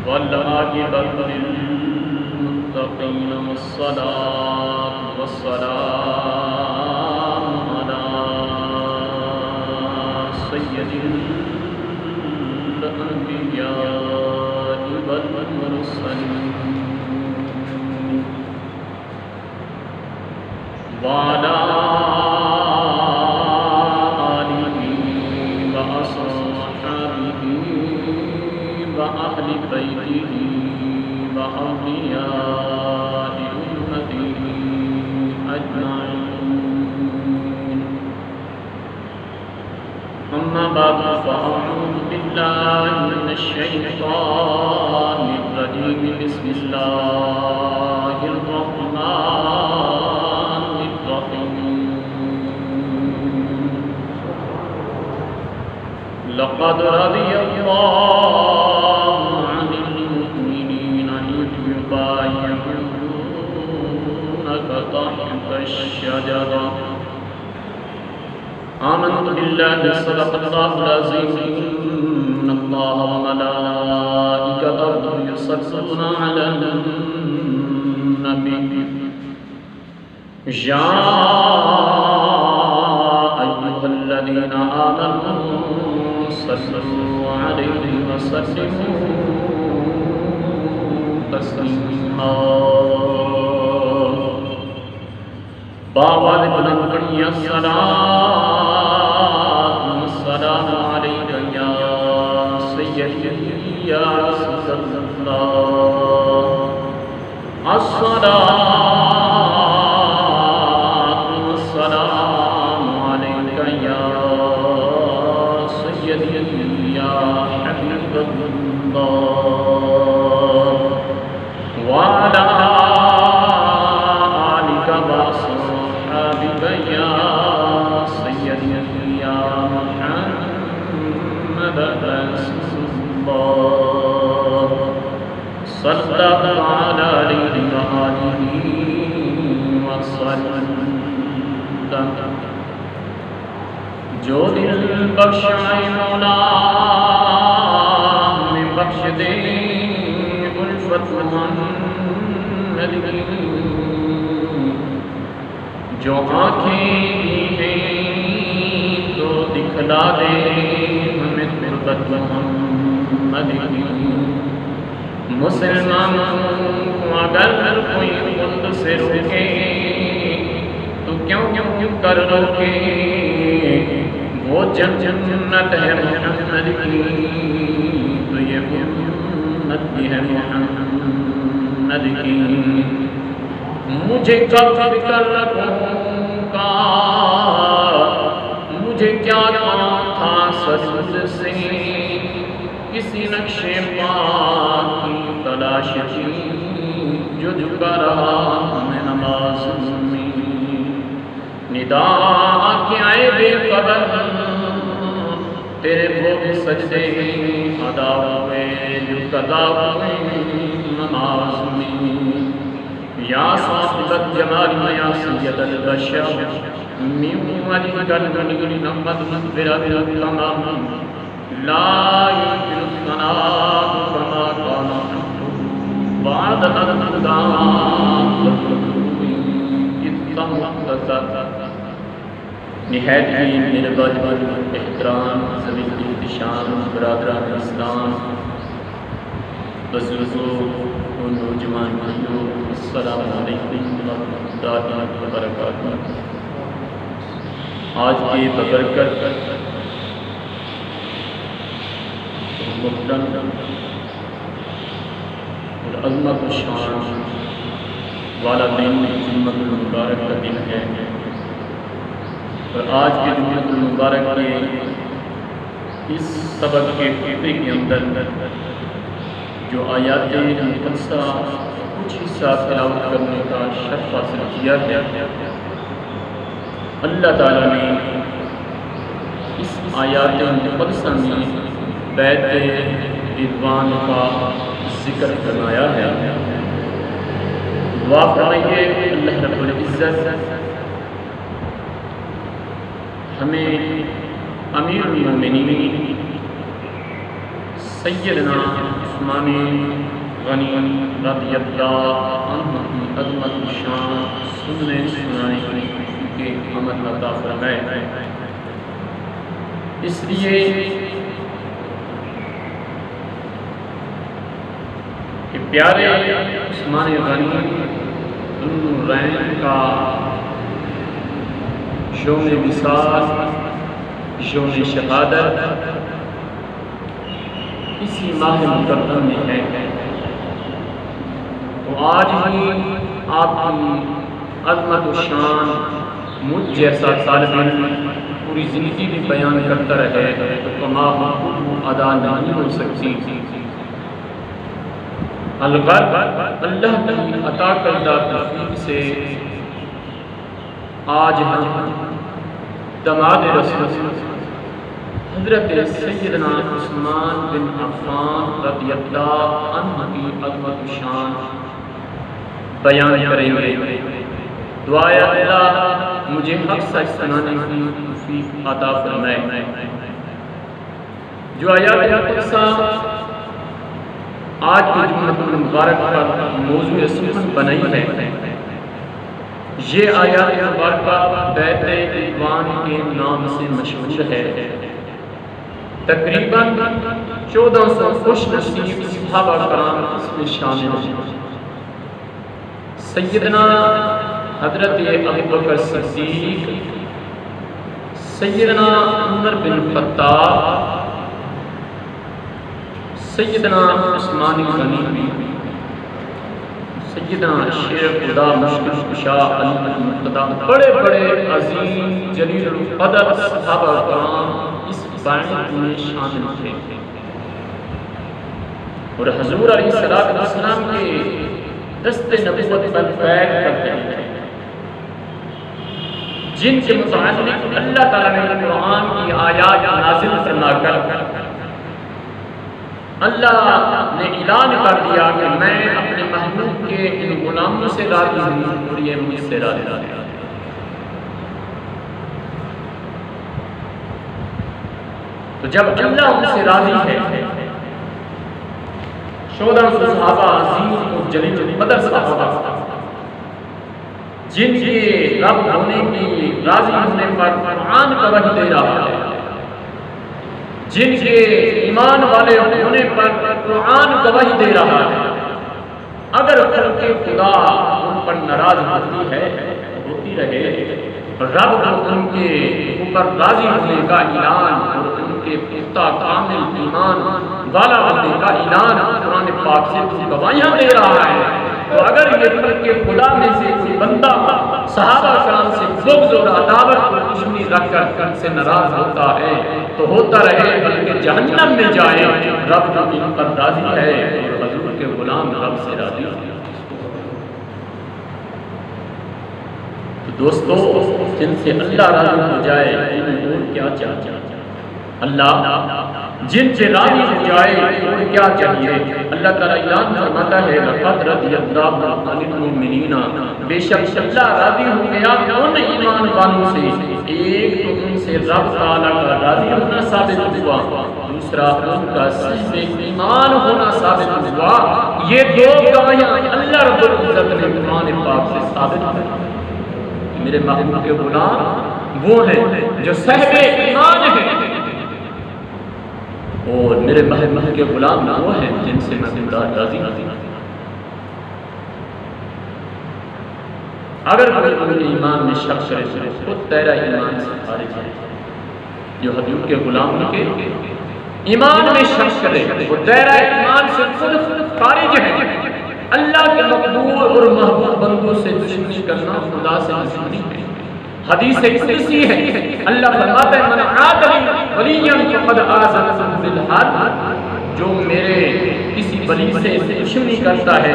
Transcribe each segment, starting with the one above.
والعاقبة للمتقين والصلاة والسلام على سيد الأنبياء والمرسلين وعلى آله وأصحابه وأهل بيته وأولياء أمته أجمعين. أما بعد فأعوذ بالله من الشيطان الرجيم. بسم الله الرحمن الرحيم. لقد رضي الله عن المؤمنين إذ يبايعونك تحت الشجرة. آمنت بالله صدق الله العظيم. إن الله وملائكته يصلون على النبي يا أيها الذين آمنوا صلوا عليه وسلموا تسليما. باوالد نبی السلام علیک یا سیدی یا رسول اللہ. السلام علیک یا سیدی یا حبیب اللہ. وعلى آلك وأصحابك يا سيدي يا محمد رسول الله. صلى الله عليه وآله وسلم. جو دل بخشائے مولا میں بخش دے الفت محمد کی. جو آنکھیں ہیں تو دکھلا دے ہمیں تربت محمد کی. مسلمانوں کو اگر کوئی خود سے روکے تو کیوں کر روکے. وہ جنت ہے محمد کی تو یہ امت بھی ہے محمد کی. مجھے کب فکر رکھوں کا مجھے کیا کام تھا سجد سے. کسی نقشے پاک کی تلاش کی جو جھکا رہا ہمیں نماز میں. ندا کے آئے بے قدر تیرے وہ بھی سجدے ادا ہوئے جو قضا ہوئے نماز میں. یا صاحب الجمال یا سید البشر من وجهك الغني نحمد برب التمام لا يمكن الثناء كما كان بعد نہایت ہی میرے واجب احترام ذوی الاحتشام برادران اسلام بزرگوں اور نوجوان بھائیوں، السلام علیکم ورحمۃ اللہ وبرکاتہ. آج کی ببرکت محترم اور عظمت و شان والا دن جمعۃ المبارک کا دن ہے. اور آج کے جمعۃ المبارک کے اس سبق کے خطے کے اندر جو آیات مقدسہ کچھ حصہ تلاوت کرنے کا شرف حاصل کیا ہے، اللہ تعالیٰ نے اس آیات مقدسہ میں بیعت رضوان کا ذکر فرمایا ہے. دعا فرمائیے اللہ رب العزت ہمیں امیر المومنین سیدنا عثمان غنی رضی اللہ عنہ کی عظمت و شان سننے سنانے کے عمل عطا فرمائے۔ اس لیے کہ پیارے عثمان غنی ذوالنورین کا یوم وصال، یوم شہادت اسی ماہ مکرم میں ہے، تو آج ہی آپ کی عظمت و شان مجھ جیسا طالب علم پوری زندگی بھی بیان کرتا رہے تو تمام حقوق ادا نہیں ہو سکتی۔ الغرب اللہ کی عطا کردہ توفیق سے آج ہم دماد رسول حضرت سیدنا عثمان بن عفان رضی اللہ عنہ کی عظمت و شان بیان کریں گے۔ دعائے اللہ مجھے حق سچ سنانے کی توفیق عطا فرمائے۔ جو آیات مقدسہ آج کی جمعۃ المبارک پر موضوع سخن بنائی ہے، یہ آیات مبارکہ بیت رضوان کے نام سے مشہور ہے۔ تقریباً 1400 خوش نصیب صحابہ کرام اس میں شامل ہیں۔ سیدنا حضرت ابوبکر صدیق، سیدنا عمر بن خطاب، سیدنا عثمان غنی، سیدنا شیر خدا مشکل کشا علی المرتضیٰ، بڑے بڑے عظیم جلیل القدر صحابہ کرام اس بیعت میں شامل تھے، اور حضور علیہ السلام کے دست نبوت پر بیعت کرتے ہیں، جن کے متعلق اللہ تعالیٰ نے قرآن کی آیات نازل فرما کر اللہ نے اعلان کر دیا کہ میں اپنے محبوب کے ان غلاموں سے راضی ہوں اور یہ مجھ سے راضی ہیں۔ تو جب اللہ ان سے راضی ہے، 1400 صحابہ عظیم اور جلیل قدر صحابہ جن کے رب ہونے کی راضی ہونے پر قرآن کا وحی دے رہا ہے، جن کے ایمان والے ہونے پر قرآن گواہی دے رہا ہے، اگر خلق خدا ان پر ناراض ہوتی ہے ہوتی رہے، رب کو ان کے اوپر راضی ہونے کا اعلان اور ان کے پختہ کامل ایمان والا ہونے کا اعلان قرآن پاک سے گواہیاں دے رہا ہے، تو اگر یہ خلق خدا میں سے کوئی بندہ صحابہ کرام سے بغض اور عداوت اور دشمنی رکھ کر ان سے ناراض ہوتا ہے تو ہوتا رہے، بلکہ جہنم میں جائے، رب جو ان پر راضی ہے اور حضور کے غلام رب سے راضی ہے۔ تو دوستو، جن سے اللہ راضی ہو جائے انہیں اور کیا چاہیے؟ اللہ جن سے راضی ہو جائے اور کیا چاہیے؟ اللہ تعالیٰ اعلان فرماتا ہے لقد رضی اللہ عن المؤمنین، بے شک اللہ راضی ہو گیا ان ایمان والوں سے۔ ایک تو ان سے رب تعالیٰ کا راضی ہونا ثابت ہوا، دوسرا ان کا صحیح ایمان ہونا ثابت ہوا۔ یہ دو گواہیاں اللہ رب العزت نے قرآن پاک سے ثابت کی۔ میرے محبوب کے غلام وہ ہیں جو صاحب ایمان ہیں، اور میرے محبوب کے غلام وہ ہیں جن سے میں خدا راضی ہوں۔ اگر کوئی اپنے ایمان میں شک کرے تو خود تیرا ایمان سے خارج ہے۔ جو حضور کے غلام کے ایمان میں شک کرے وہ تیرا ایمان سے خود خارج ہے۔ اللہ کے مقبول اور محبوب بندوں سے دشمنی کرنا خدا سے دشمنی ہے۔ حدیث قدسی ہے، اللہ فرماتا ہے من عاد لی ولیا فقد آذنته بالحرب، جو میرے کسی ولی سے دشمنی کرتا ہے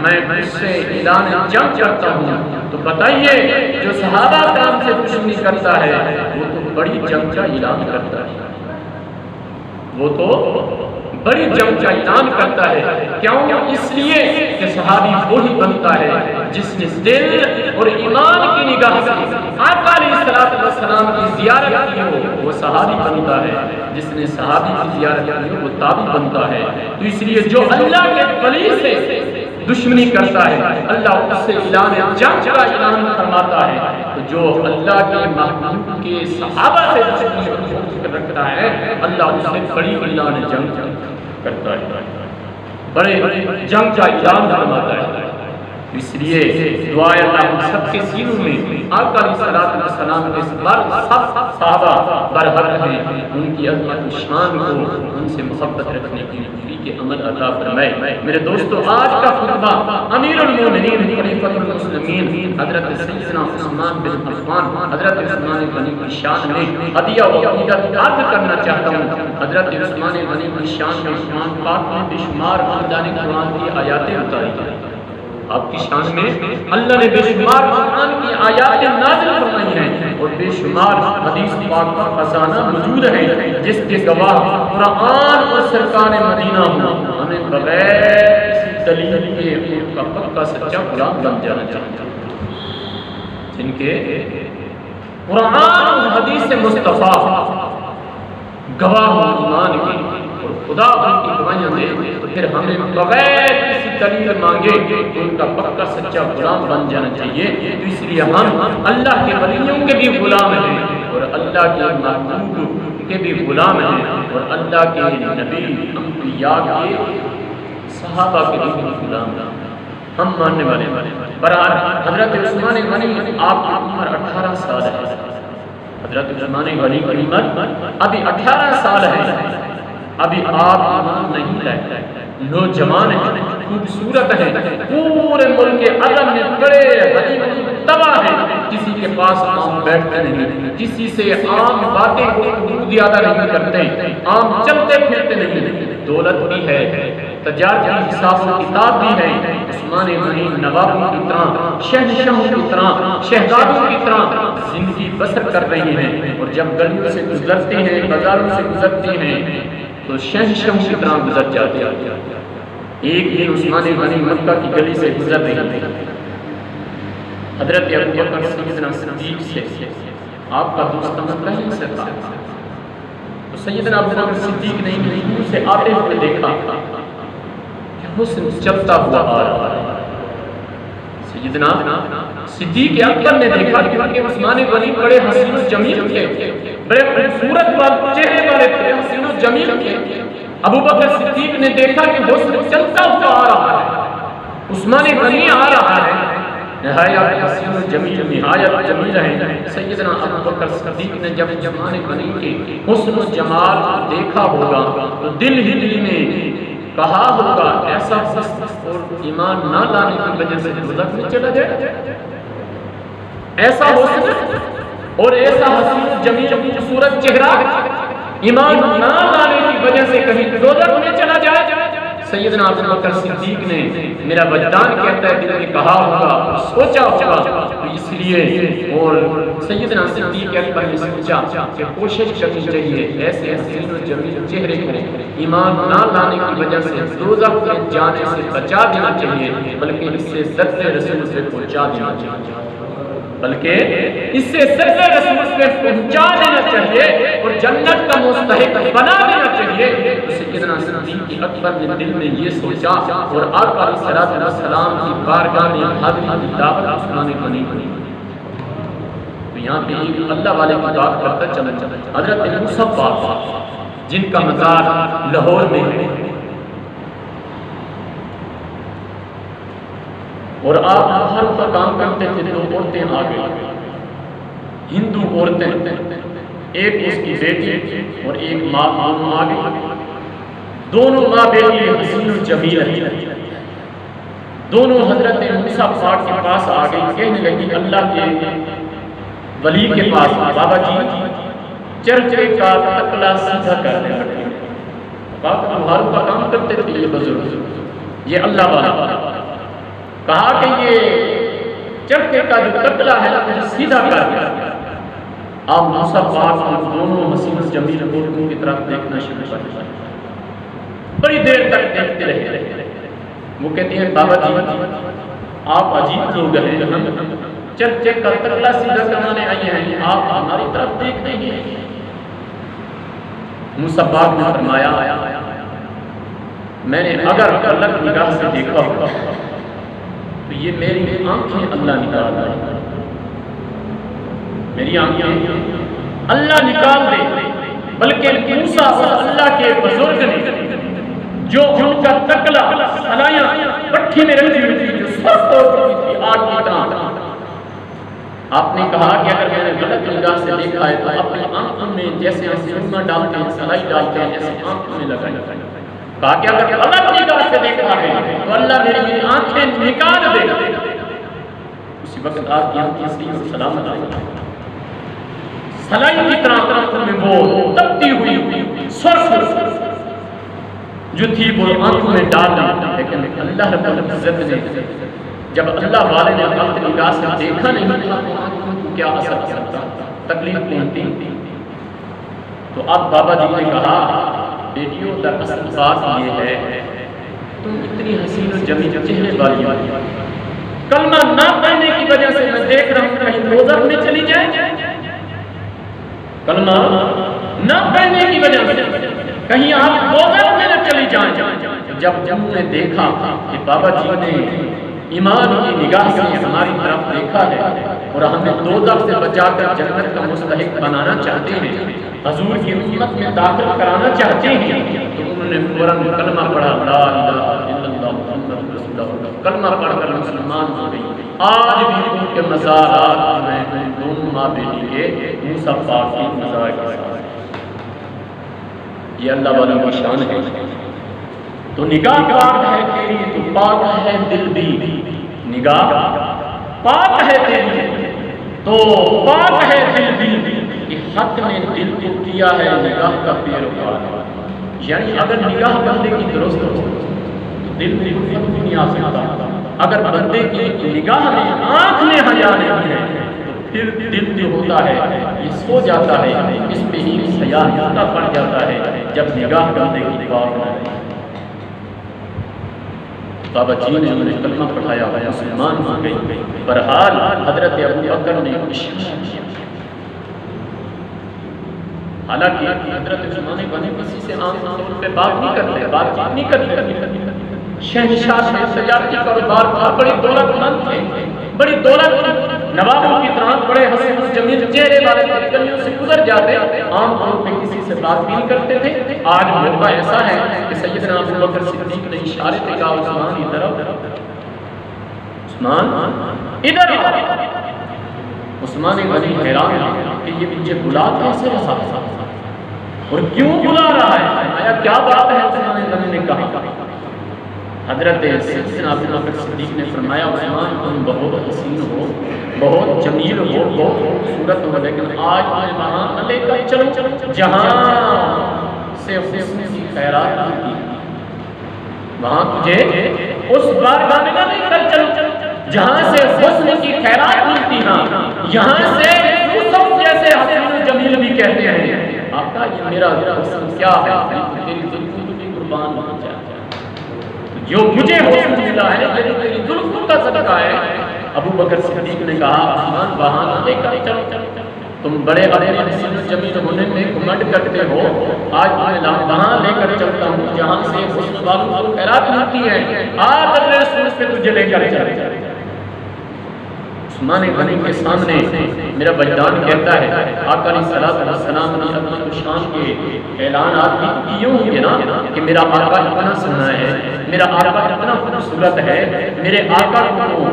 میں اس سے اعلان جنگ کرتا ہوں۔ تو بتائیے جو صحابہ کرام سے دشمنی کرتا ہے وہ تو بڑی جنگ کا اعلان کرتا ہے، وہ تو بڑی جنگ کا اعلان کرتا ہے۔ کیوں؟ اس لیے کہ صحابی وہی بنتا ہے جس نے دل اور ایمان کی نگاہ سے آقا علیہ السلام کی زیارت کی ہو وہ صحابی بنتا ہے، جس نے صحابی کی زیارت کی ہو وہ تابعی بنتا ہے۔ تو اس لیے جو اللہ کے ولی سے دشمنی کرتا ہے اللہ اس سے اعلان جنگ کا اعلان فرماتا ہے، تو جو اللہ کے محبوب کے صحابہ سے دشمنی رکھتا ہے اللہ اس سے بڑی اعلان جنگ کرتا ہے، بڑے جنگ کا اعلان فرماتا ہے۔ اس لیے دعائے اللہ ہم سب کے سینوں میں آقا علیہ الصلوۃ والسلام کے سب صحابہ برحق ہیں، ان کی عظمت و شان کو ان سے محبت رکھنے کی توفیق عمل عطا فرمائے۔ میرے دوستو آج کا خطبہ امیر المومنین خلیفۃ المسلمین حضرت سیدنا عثمان بن عفان حضرت عثمان غنی کی شان میں ہدیہ و عقیدت عرض کرنا چاہتا ہوں۔ حضرت عثمان غنی کی شان میں قرآن پاک میں بے شمار خزانے قرآن کی آیاتیں اتاری ہیں۔ آپ کی شان میں اللہ نے بے شمار قرآن کی آیات نازل فرمائی ہیں اور بے شمار حدیث پاک کا خزانہ موجود ہے جس کے گواہ قرآن اور سرکار مدینہ ہوں۔ ہمیں بغیر کسی دلیل کے ان کا پکا سچا غلام بن جانا چاہیے، جن کے قرآن اور حدیث مصطفیٰ گواہ ہوں ایمان کی اور خدا ان کی گواہیاں دے، تو پھر ہمیں بغیر کسی دلیل مانگے ان کا پکا سچا غلام بن جانا چاہیے۔ تو اس لیے ہم اللہ کے ولیوں کے بھی غلام ہیں اور اللہ کے محبوب کے بھی غلام ہیں اور اللہ کے نبی انبیاء کے صحابہ کے بھی غلام ہیں، ہم ماننے والے برحال حضرت عثمان غنی آپ کی عمر 18 سال ہے۔ حضرت عثمان غنی کی عمر ابھی 18 سال ہے، ابھی آپ ایمان نہیں لائے، نوجوان ہیں، خوبصورت ہیں، پورے ملک کے عالم میں بڑے غنی تباہ ہیں، کسی کے پاس عام بیٹھتے نہیں، کسی سے عام باتیں کو زیادہ نہیں کرتے، عام چلتے پھرتے نہیں، دولت بھی ہے، تجارتی حساب و کتاب بھی ہے۔ عثمان غنی نوابوں کی طرح، شہنشاہوں کی طرح، شہزادوں کی طرح زندگی بسر کر رہی ہیں، اور جب گلیوں سے گزرتے ہیں، بازاروں سے گزرتے ہیں تو شہنشاہوں کی طرح گزر جاتے ہیں۔ ایک دن عثمان غنی مکہ کی گلی سے گزر رہے تھے، حضرت ابو بکر سیدنا صدیق سے آپ کا دوست مطلع سے تھا، تو سیدنا ابو بکر صدیق نے دور سے آتے ہوئے دیکھا کہ حسن چلتا ہوا آ رہا ہے۔ سیدنا صدیق اکبر نے دیکھا کہ عثمان غنی بڑے حسین و جمیل تھے، بڑے خوبصورت چہرے والے تھے، حسین و جمیل تھے۔ ابو بکر صدیق نے دیکھا کہ حسن چلتا ہوا آ رہا ہے، عثمان غنی آ رہا ہے، نہایت حسین و جمیل، نہایت جمیل ہے۔ سیدنا ابو بکر صدیق نے جب عثمان غنی کے حسن و جمال دیکھا ہوگا تو دل ہی دل میں کہا ہوگا ایسا حسن اور ایمان نہ لانے کی وجہ سے دوزخ میں چلا جائے، ایسا حسن اور ایسا حسین جمیل خوبصورت چہرہ ایمان نہ لانے کی وجہ سے کہیں دوزخ میں چلا جائے۔ سیدنا ابو بکر صدیق نے میرا وجدان کہتا ہے دل میں کہا ہوگا، سوچا ہوگا، تو اس لیے اور سیدنا صدیق اکبر نے سوچا کہ کوشش کرنی چاہیے ایسے حسین و جمیل چہرے کو ایمان نہ لانے کی وجہ سے دوزخ میں جانے سے بچا دینا چاہیے، بلکہ اس سے سچے رسول سے پہنچا دینا چاہیے، بلکہ اس سے سچے رسول سے پہنچا دینا چاہیے اور جنت کا مستحق بنا دینا چاہیے۔ سیدنا صدیق اکبر نے دل میں یہ سوچا اور آقا علیہ السلام کی بارگاہ میں حاضری کی دعوت عثمان غنی بنی۔ تو یہاں پہ ایک اللہ والے کی بات کرتا چلا حضرت موسیٰ پاک جن کا مزار لاہور میں ہے، اور آپ ہر پر کام کرتے تھے، دو عورتیں آ گئی، ہندو عورتیں، ایک اس کی بیٹی اور ایک ماں آ گئی، دونوں ماں بیٹی حسین و جمیل ہیں، دونوں حضرت موسیٰ پاک کے پاس آ گئی، کہنے لگی اللہ کے ولی کے پاس بابا جی چرچے کا تکلا سیدھا کرنے لگے۔ پاک ہر پر کام کرتے تھے یہ بزرگ، یہ اللہ والا، کہا کہ یہ چرخے کا جو تکلا ہے مجھے سیدھا کر دیا۔ آپ موسیٰ پاک دونوں حسین و جمیل عورتوں کی طرف دیکھنا شروع کر دیا، بڑی دیر تک دیکھتے رہے۔ وہ کہتے ہیں بابا جی آپ عجیب لوگ ہیں، چرچے کا تکلا سیدھا کروانے آئی ہیں، آپ ہماری طرف دیکھ نہیں ہیں۔ موسیٰ پاک نے فرمایا میں نے اگر اللہ کی نگاہ سے دیکھا ہوگا تو یہ میری آنکھیں اللہ نکال دے، میری آنکھیں اللہ نکال دے۔ بلکہ موسیٰ اور اللہ کے بزرگ نے جو ان کا تکلا سلائیاں پٹھی میں رکھی ہوئی تھی جو سخت ہو چکی تھی آگ کی طرح، آپ نے کہا کہ اگر میں نے غلط نگاہ سے دیکھا ہے تو اپنی آنکھوں میں جیسے ہم سرما ڈالتے ہیں سلائی ڈالتے ہیں جیسے آنکھوں میں لگائی، کہا کہ اگر غلط نگاہ سے دیکھا ہے تو اللہ میری آنکھیں نکال دے۔ اسی وقت آپ کی آنکھیں صحیح اور سلامت آئی، سلائی کی طرح آنکھوں میں وہ تپتی ہوئی سرخ جو تھی وہ آنکھوں میں ڈال دی۔ لیکن اللہ رب العزت نے جب اللہ والے نے غلط نگاہ سے دیکھا نہیں تھا تو آنکھوں کو کیا اثر کرتا، تکلیف پہنچتی۔ تو اب بابا جی نے کہا بیٹیوں دراصل بات یہ ہے تم اتنی حسین و جمیل چہرے والی کلمہ نہ پڑھنے کی وجہ سے میں دیکھ رہا ہوں کہیں دوزخ میں چلی جائے، کلمہ نہ پڑھنے کی وجہ سے کہیں آپ دوزخ میں نہ چلی جائیں۔ جب ہم نے دیکھا کہ بابا جی نے ایمان کی نگاہ سے ہماری طرف دیکھا ہے اور ہمیں دوزخ سے بچا کر جنت کا مستحق بنانا چاہتے ہیں، حضور کی امت میں داخل کرانا چاہتے ہیں، تو انہوں نے فوراً کلمہ پڑھا لا الہ الا اللہ محمد رسول اللہ، کلمہ پڑھ کر مسلمان ہو گئی۔ آج بھی ان کے مزارات میں ان دونوں ماں بیٹی کے موسیٰ پاک کی مزار کے ساتھ، یہ اللہ والی کی شان ہے۔ تو نگاہ پاک ہے تیری تو پاک ہے دل بھی، نگاہ پاک ہے تیری تو پاک ہے دل بھی، کہ حق نے دل کو کیا ہے نگاہ کا پیروکار۔ یعنی اگر نگاہ بندے کی درست ہو تو دل میں فرق نہیں آ سکتا، اگر بندے کی نگاہ میں آنکھ میں حیا نہیں ہے تو پھر دل جو ہوتا ہے یہ سو جاتا ہے، اس پہ ہی حیا ہوتا پڑ جاتا ہے جب نگاہ بندے کی پاک نہ ہے۔ بابا جی نے انہیں کلمہ پڑھایا مسلمان ہو گئی۔ برحال حضرت ابو بکر نے اشارہ کیا، حالانکہ حضرت عثمان غنی کسی سے عام طور پہ بات نہیں کرتے، بات چیت نہیں کرتے، شہنشاہ سے تجارتی کاروبار تھا، بڑی دولت مند تھے، بڑی دولت نوابوں کی طرح بڑے حسین جمیل چہرے والے گلیوں سے گزر جاتے، عام طور پہ کسی سے بات بھی نہیں کرتے تھے۔ آج موقع ایسا ہے کہ سیدنا ابو بکر صدیق نے اشارے سے کہا عثمان ادھر آؤ، عثمان ادھر آؤ۔ عثمان غنی حیران کہ یہ مجھے بلا کیسے رہا اور کیوں بلا رہا ہے، آیا کیا بات ہے؟ عثمان غنی نے کہا، حضرت سیدنا ابو بکر صدیق نے فرمایا عثمان تم بہت حسین ہو، بہت جمیل ہو، بہت خوبصورت ہو، لیکن آج تمہیں وہاں نہ لے کر چلو جہاں سے حسن کی خیرات ملتی، وہاں تجھے اس بارگاہ میں نہ لے کر چلو جہاں سے حسن کی خیرات ملتی، ہاں یہاں سے یوسف جیسے حسین و جمیل بھی کہتے ہیں آقا یہ میرا حسن کیا ہے، تیری زلفوں بھی قربان ہو جائے، جو مجھے حسن ملا ہے یہ تیری زلفوں کا صدقہ ہے۔ ابو بکر صدیق نے کہا عثمان وہاں نہ لے کر چلو، تم بڑے بڑے حسین و جمیل ہونے میں گھمنڈ کرتے ہو، آج تمہیں وہاں لے کر چلتا ہوں جہاں سے حسن والوں کو خیرات ملتی ہے، آج اپنے رسول سے تجھے لے کر چلتا ہے۔ عثمان غنی کے سامنے میرا وجدان کہتا ہے آقا علیہ السلام نے عظمت و شان کے اعلانات بھی کیے ہوں گے نا کہ میرا آقا اتنا سنا ہے، میرا آقا اتنا خوبصورت ہے، میرے آقا کو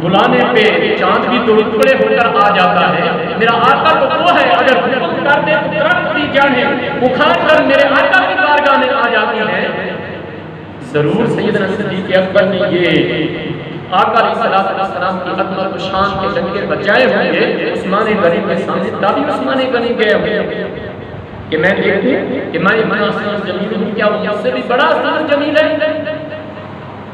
بلانے پہ چاند بھی تو ٹکڑے ہو کر آ جاتا ہے، میرا آقا تو وہ ہے اگر حکم کر دے تو درخت کی جڑیں اکھاڑ کر میرے آقا کی بارگاہ میں آ جاتی ہیں۔ ضرور سیدنا صدیق اکبر نے یہ آقا علیہ السلام کی عظمت و شان کے ڈنکے بجائے ہوں گے، عثمان غنی کے سامنے تابی عثمان غنی گئے ہوئے کہ میں دیکھوں کہ میں اتنا حسین جمیل ہوں، کیا وہ مجھ سے بھی بڑا حسین جمیل ہے؟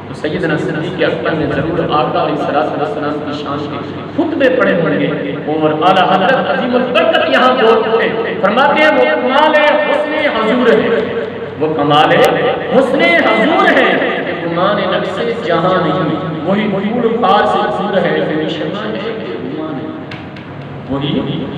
تو سیدنا صدیق اکبر نے ضرور آقا علیہ السلام کی شان کے خطبے پڑھے ہوں گے اور اعلیٰ حضرت عظیم البرکت یہاں بولتے ہیں، فرماتے ہیں وہ کمال حسن حضور ہے، وہ کمال حسن حضور ہے، گمان نقص جہاں نہیں، وہی پھول پار سے دور ہے، میری شمع ہے وہی